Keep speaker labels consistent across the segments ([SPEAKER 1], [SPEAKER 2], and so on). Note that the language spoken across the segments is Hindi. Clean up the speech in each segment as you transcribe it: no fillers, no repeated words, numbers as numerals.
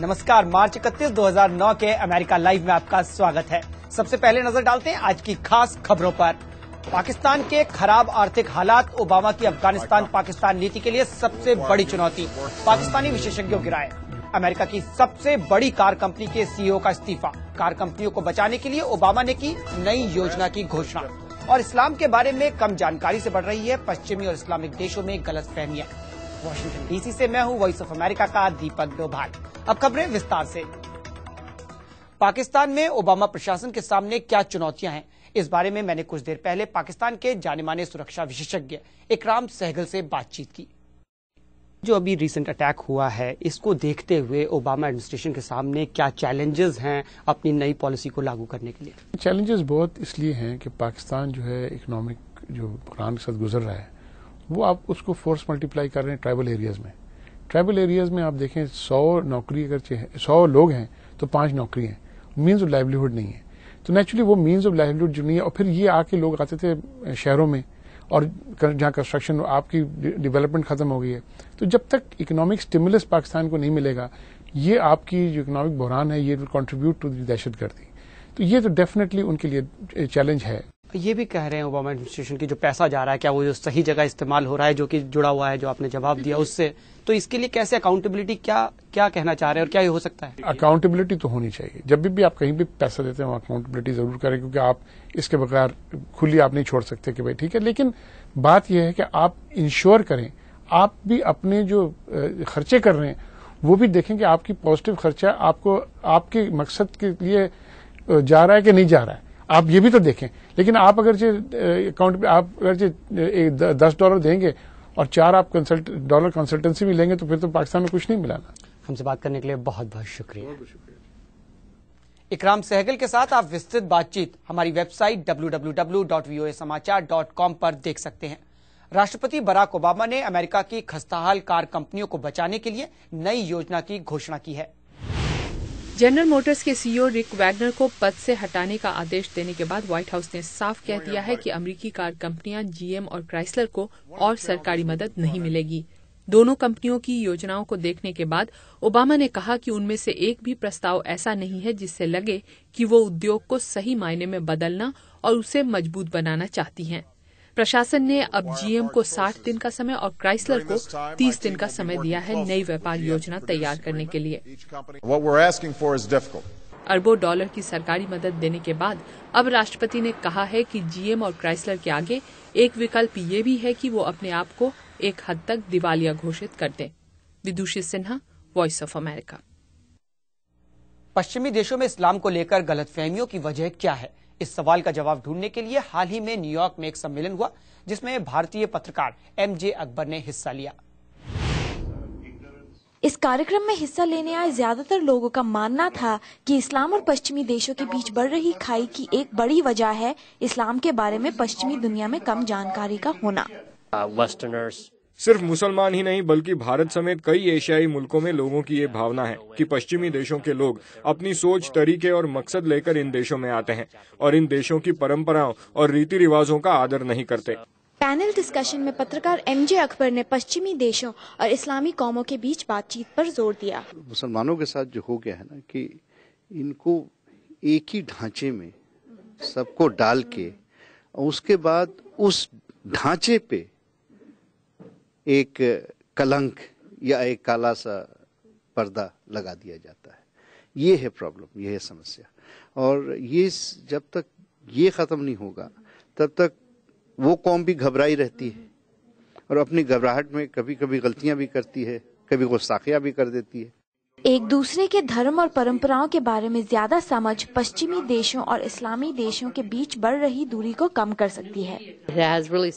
[SPEAKER 1] नमस्कार, मार्च 31, 2009 के अमेरिका लाइव में आपका स्वागत है। सबसे पहले नजर डालते हैं आज की खास खबरों पर। पाकिस्तान के खराब आर्थिक हालात, ओबामा की अफगानिस्तान पाकिस्तान नीति के लिए सबसे बड़ी चुनौती, पाकिस्तानी विशेषज्ञों की राय। अमेरिका की सबसे बड़ी कार कंपनी के सीईओ का इस्तीफा, कार कंपनियों को बचाने के लिए ओबामा ने की नई योजना की घोषणा। और इस्लाम के बारे में कम जानकारी से बढ़ रही है पश्चिमी और इस्लामिक देशों में गलतफहमियां। वॉशिंगटन डीसी से मैं हूं वॉइस ऑफ अमेरिका का दीपक डोभाल। अब खबरें विस्तार से। पाकिस्तान में ओबामा प्रशासन के सामने क्या चुनौतियां हैं, इस बारे में मैंने कुछ देर पहले पाकिस्तान के जाने-माने सुरक्षा विशेषज्ञ इकराम सहगल से बातचीत की। जो अभी रिसेंट अटैक हुआ है, इसको देखते हुए ओबामा एडमिनिस्ट्रेशन के सामने क्या चैलेंजेस हैं अपनी नई पॉलिसी को लागू करने के लिए?
[SPEAKER 2] चैलेंजेस बहुत इसलिए हैं कि पाकिस्तान जो है इकोनॉमिक जो बहरान के साथ गुजर रहा है, वो आप उसको फोर्स मल्टीप्लाई कर रहे हैं ट्राइबल एरियाज में। ट्राइबल एरियाज में आप देखें 100 नौकरी अगर 100 लोग हैं तो 5 नौकरी हैं, मीन्स ऑफ लाइवलीहुड नहीं है। तो नेचुरली वो मीन्स ऑफ लाइवलीहुड जो नहीं है, और फिर ये आके लोग आते थे शहरों में, और जहाँ कंस्ट्रक्शन आपकी डेवलपमेंट खत्म हो गई है। तो जब तक इकोनॉमिक स्टिमुलस पाकिस्तान को नहीं मिलेगा, ये आपकी जो इकोनॉमिक बहरान है, ये विल कंट्रीब्यूट टू द दहशतगर्दी। तो ये तो डेफिनेटली उनके लिए चैलेंज है।
[SPEAKER 1] ये भी कह रहे हैं ओबामा एडमिनिस्ट्रेशन की जो पैसा जा रहा है, क्या वो जो सही जगह इस्तेमाल हो रहा है, जो कि जुड़ा हुआ है, जो आपने जवाब दिया उससे। तो इसके लिए कैसे अकाउंटेबिलिटी, क्या कहना चाह रहे हैं और क्या ये हो सकता है?
[SPEAKER 2] अकाउंटेबिलिटी तो होनी चाहिए। जब भी आप कहीं भी पैसा देते हैं, अकाउंटेबिलिटी जरूर करें, क्योंकि आप इसके बगैर खुली आप नहीं छोड़ सकते कि भाई ठीक है। लेकिन बात यह है कि आप इंश्योर करें, आप भी अपने जो खर्चे कर रहे हैं वो भी देखें कि आपकी पॉजिटिव खर्चा आपको आपके मकसद के लिए जा रहा है कि नहीं जा रहा है, आप ये भी तो देखें। लेकिन आप अगर अकाउंट आप अगर $10 देंगे और 4 आप डॉलर कंसल्टेंसी भी लेंगे, तो फिर तो पाकिस्तान में कुछ नहीं मिलाना।
[SPEAKER 1] हमसे बात करने के लिए बहुत बहुत शुक्रिया। इकराम सहगल के साथ आप विस्तृत बातचीत हमारी वेबसाइट www.voasamachaar.com पर देख सकते हैं। राष्ट्रपति बराक ओबामा ने अमेरिका की खस्ताहाल कार कंपनियों को बचाने के लिए नई योजना की घोषणा की है।
[SPEAKER 3] जनरल मोटर्स के सीईओ रिक वैगनर को पद से हटाने का आदेश देने के बाद व्हाइट हाउस ने साफ कह दिया है कि अमेरिकी कार कंपनियां जीएम और क्राइसलर को और सरकारी मदद नहीं मिलेगी। दोनों कंपनियों की योजनाओं को देखने के बाद ओबामा ने कहा कि उनमें से एक भी प्रस्ताव ऐसा नहीं है जिससे लगे कि वो उद्योग को सही मायने में बदलना और उसे मजबूत बनाना चाहती हैं। प्रशासन ने अब जीएम को 60 दिन का समय और क्राइसलर को 30 दिन का समय दिया है नई व्यापार योजना तैयार करने के लिए। अरबों डॉलर की सरकारी मदद देने के बाद अब राष्ट्रपति ने कहा है कि जीएम और क्राइसलर के आगे एक विकल्प ये भी है कि वो अपने आप को एक हद तक दिवालिया घोषित कर दें। विदुषी सिन्हा, वॉइस ऑफ अमेरिका।
[SPEAKER 1] पश्चिमी देशों में इस्लाम को लेकर गलतफहमियों की वजह क्या है, इस सवाल का जवाब ढूंढने के लिए हाल ही में न्यूयॉर्क में एक सम्मेलन हुआ, जिसमें भारतीय पत्रकार एमजे अकबर ने हिस्सा लिया।
[SPEAKER 4] इस कार्यक्रम में हिस्सा लेने आए ज्यादातर लोगों का मानना था कि इस्लाम और पश्चिमी देशों के बीच बढ़ रही खाई की एक बड़ी वजह है इस्लाम के बारे में पश्चिमी दुनिया में कम जानकारी का होना।
[SPEAKER 5] सिर्फ मुसलमान ही नहीं बल्कि भारत समेत कई एशियाई मुल्कों में लोगों की ये भावना है कि पश्चिमी देशों के लोग अपनी सोच, तरीके और मकसद लेकर इन देशों में आते हैं और इन देशों की परंपराओं और रीति रिवाजों का आदर नहीं करते।
[SPEAKER 4] पैनल डिस्कशन में पत्रकार एमजे अकबर ने पश्चिमी देशों और इस्लामी कौमों के बीच बातचीत पर जोर दिया।
[SPEAKER 6] मुसलमानों के साथ जो हो गया है ना, कि इनको एक ही ढांचे में सबको डाल के उसके बाद उस ढांचे पे एक कलंक या एक काला सा पर्दा लगा दिया जाता है। ये है प्रॉब्लम, ये है समस्या। और ये जब तक ये खत्म नहीं होगा तब तक वो कौम भी घबराई रहती है और अपनी घबराहट में कभी कभी गलतियां भी करती है, कभी गुस्ताखियां भी कर देती है।
[SPEAKER 4] एक दूसरे के धर्म और परंपराओं के बारे में ज्यादा समझ पश्चिमी देशों और इस्लामी देशों के बीच बढ़ रही दूरी को कम कर सकती है।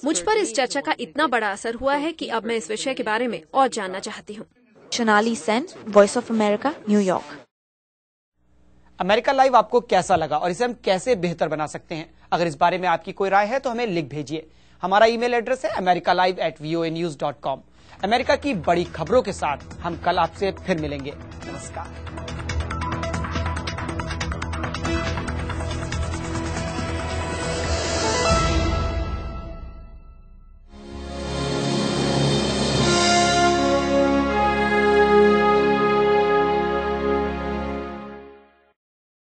[SPEAKER 7] मुझ पर इस चर्चा का इतना बड़ा असर हुआ है कि अब मैं इस विषय के बारे में और जानना चाहती हूँ।
[SPEAKER 4] Sonali Sen, voice of America, New York.
[SPEAKER 1] America live आपको कैसा लगा और इसे हम कैसे बेहतर बना सकते हैं? अगर इस बारे में आपकी कोई राय है तो हमें लिख भेजिए। हमारा ईमेल एड्रेस है americalive@voanews.com। अमेरिका की बड़ी खबरों के साथ हम कल आपसे फिर मिलेंगे। नमस्कार।